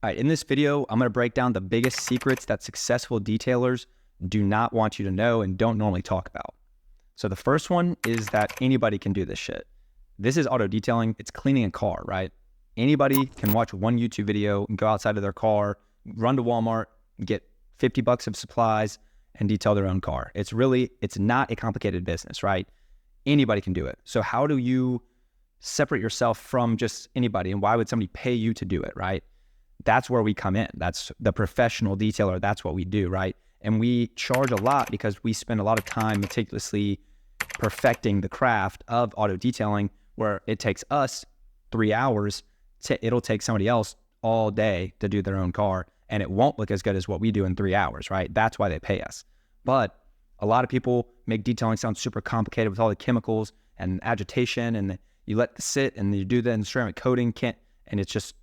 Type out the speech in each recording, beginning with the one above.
All right, in this video, I'm going to break down the biggest secrets that successful detailers do not want you to know and don't normally talk about. So the first one is that anybody can do this shit. This is auto detailing. It's cleaning a car, right? Anybody can watch one YouTube video and go outside of their car, run to Walmart, get $50 of supplies and detail their own car. It's not a complicated business, right? Anybody can do it. So how do you separate yourself from just anybody, and why would somebody pay you to do it, right? That's where we come in. That's the professional detailer. That's what we do, right? And we charge a lot because we spend a lot of time meticulously perfecting the craft of auto detailing, where it takes us 3 hours. It'll take somebody else all day to do their own car, and it won't look as good as what we do in 3 hours, right? That's why they pay us. But a lot of people make detailing sound super complicated with all the chemicals and agitation, and you let it sit and you do the ceramic coating, and it's just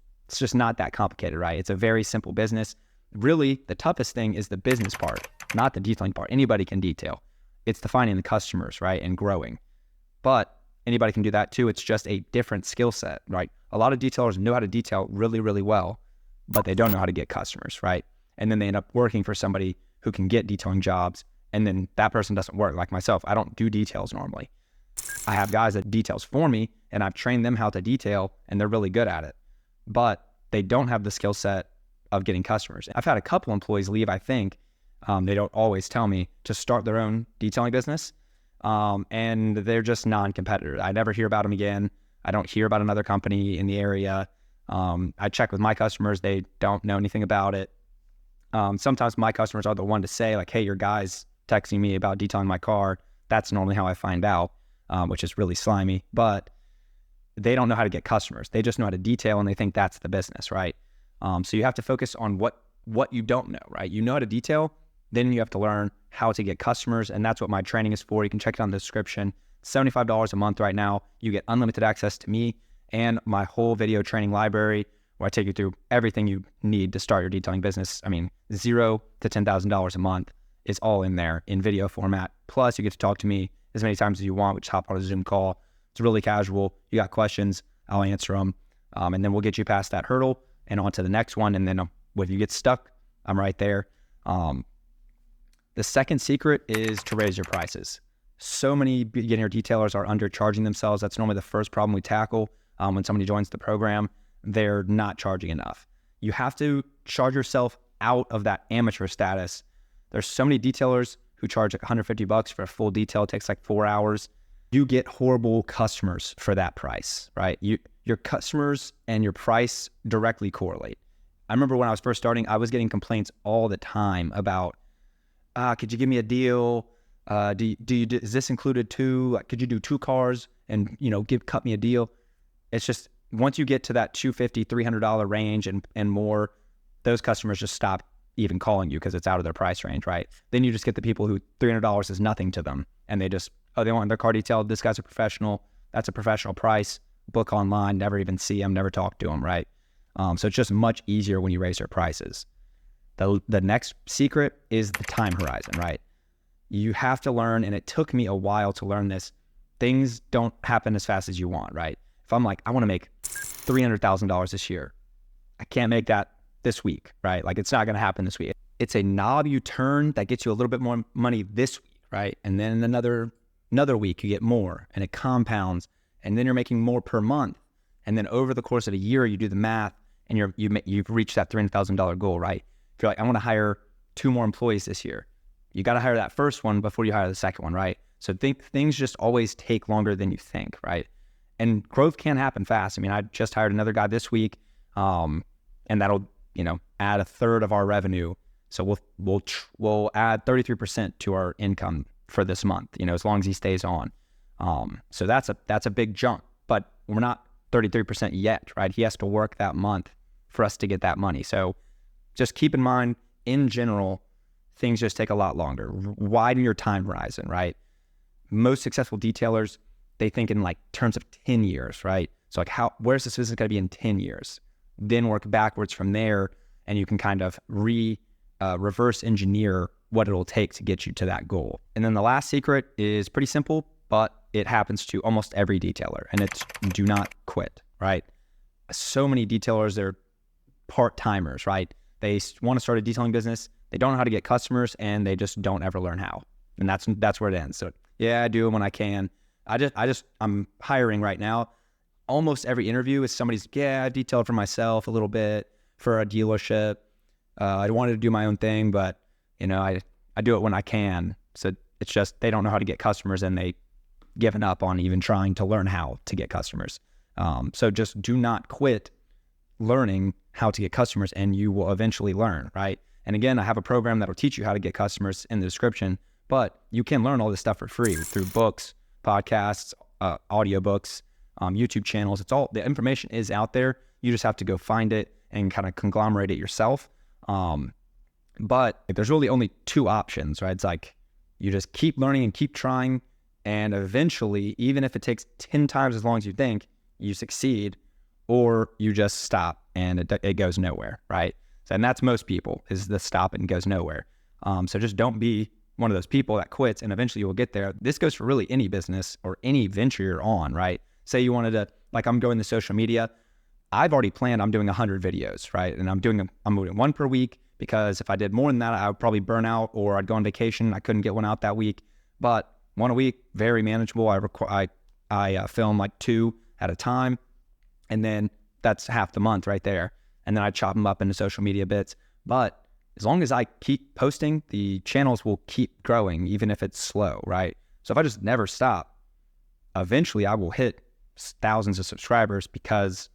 not that complicated, right? It's a very simple business. Really, the toughest thing is the business part, not the detailing part. Anybody can detail. It's the finding the customers, right, and growing. But anybody can do that too. It's just a different skill set, right? A lot of detailers know how to detail really, really well, but they don't know how to get customers, right? And then they end up working for somebody who can get detailing jobs, and then that person doesn't work. Like myself, I don't do details normally. I have guys that details for me, and I've trained them how to detail, and they're really good at it. But they don't have the skill set of getting customers. I've had a couple employees leave, I think, they don't always tell me, to start their own detailing business. And they're just non-competitors. I never hear about them again. I don't hear about another company in the area. I check with my customers. They don't know anything about it. Sometimes my customers are the one to say, like, hey, your guy's texting me about detailing my car. That's normally how I find out, which is really slimy. But they don't know how to get customers. They just know how to detail, and they think that's the business, right? So you have to focus on what you don't know, right? You know how to detail, then you have to learn how to get customers, and that's what my training is for. You can check it on the description. $75 a month right now. You get unlimited access to me and my whole video training library, where I take you through everything you need to start your detailing business. I mean, $0 to $10,000 a month is all in there in video format. Plus, you get to talk to me as many times as you want, which hop on a Zoom call. It's really casual. You got questions, I'll answer them. And then we'll get you past that hurdle and on to the next one. And then if you get stuck, I'm right there. The second secret is to raise your prices. So many beginner detailers are undercharging themselves. That's normally the first problem we tackle when somebody joins the program. They're not charging enough. You have to charge yourself out of that amateur status. There's so many detailers who charge like $150 for a full detail. It takes like 4 hours. You get horrible customers for that price, right? Your customers and your price directly correlate. I remember when I was first starting, I was getting complaints all the time about, could you give me a deal? Is this included too? Could you do 2 cars and, cut me a deal? It's just, once you get to that $250, $300 range and more, those customers just stop even calling you because it's out of their price range, right? Then you just get the people who $300 is nothing to them, and they just, they want their car detailed. This guy's a professional. That's a professional price. Book online, never even see them, never talk to them, right? So it's just much easier when you raise your prices. The next secret is the time horizon, right? You have to learn, and it took me a while to learn this, things don't happen as fast as you want, right? If I'm like, I want to make $300,000 this year, I can't make that this week, right? Like, it's not going to happen this week. It's a knob you turn that gets you a little bit more money this week, right? And then another week you get more, and it compounds, and then you're making more per month. And then over the course of a year, you do the math, and you've reached that $300,000 goal, right? If you're like, I want to hire 2 more employees this year, you got to hire that first one before you hire the second one, right? So things just always take longer than you think, right? And growth can happen fast. I mean, I just hired another guy this week, and that'll, add 1/3 of our revenue. So we'll add 33% to our income for this month, as long as he stays on. So that's a big jump, but we're not 33% yet, right? He has to work that month for us to get that money. So just keep in mind, in general, things just take a lot longer. Widen your time horizon, right? Most successful detailers, they think in like terms of 10 years, right? So like, where's this business going to be in 10 years? Then work backwards from there, and you can kind of reverse engineer what it'll take to get you to that goal. And then the last secret is pretty simple, but it happens to almost every detailer, and it's do not quit, right? So many detailers, they're part-timers, right? They want to start a detailing business. They don't know how to get customers, and they just don't ever learn how. And that's where it ends. So yeah, I do them when I can. I'm hiring right now. Almost every interview is somebody's, I detailed for myself a little bit for a dealership. I wanted to do my own thing, but I do it when I can. So it's just, they don't know how to get customers, and they given up on even trying to learn how to get customers. So just do not quit learning how to get customers, and you will eventually learn, right? And again, I have a program that'll teach you how to get customers in the description, but you can learn all this stuff for free through books, podcasts, audiobooks, YouTube channels. It's all, the information is out there. You just have to go find it and kind of conglomerate it yourself. But there's really only two options, right? It's like you just keep learning and keep trying, and eventually, even if it takes 10 times as long as you think, you succeed, or you just stop and it goes nowhere, right? And that's most people, is the stop and goes nowhere. So just don't be one of those people that quits, and eventually you will get there. This goes for really any business or any venture you're on, right? Say you wanted to, like I'm going to social media. I've already planned I'm doing 100 videos, right? And I'm doing one per week, because if I did more than that, I would probably burn out, or I'd go on vacation. I couldn't get one out that week. But one a week, very manageable. I film like 2 at a time, and then that's half the month right there. And then I chop them up into social media bits. But as long as I keep posting, the channels will keep growing, even if it's slow, right? So if I just never stop, eventually I will hit thousands of subscribers, because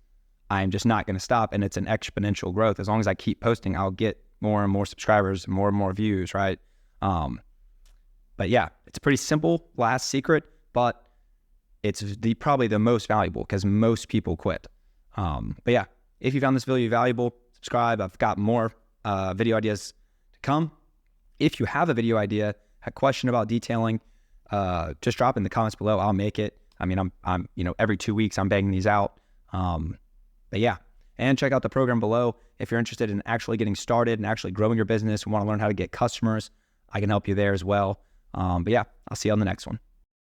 I'm just not going to stop, and it's an exponential growth. As long as I keep posting, I'll get more and more subscribers, more and more views, right? But yeah, it's a pretty simple last secret, but it's probably the most valuable, because most people quit. But yeah, if you found this video valuable, subscribe. I've got more video ideas to come. If you have a video idea, a question about detailing, just drop in the comments below. I'll make it. I mean, I'm every 2 weeks I'm banging these out. But yeah, and check out the program below if you're interested in actually getting started and actually growing your business and want to learn how to get customers. I can help you there as well. But yeah, I'll see you on the next one.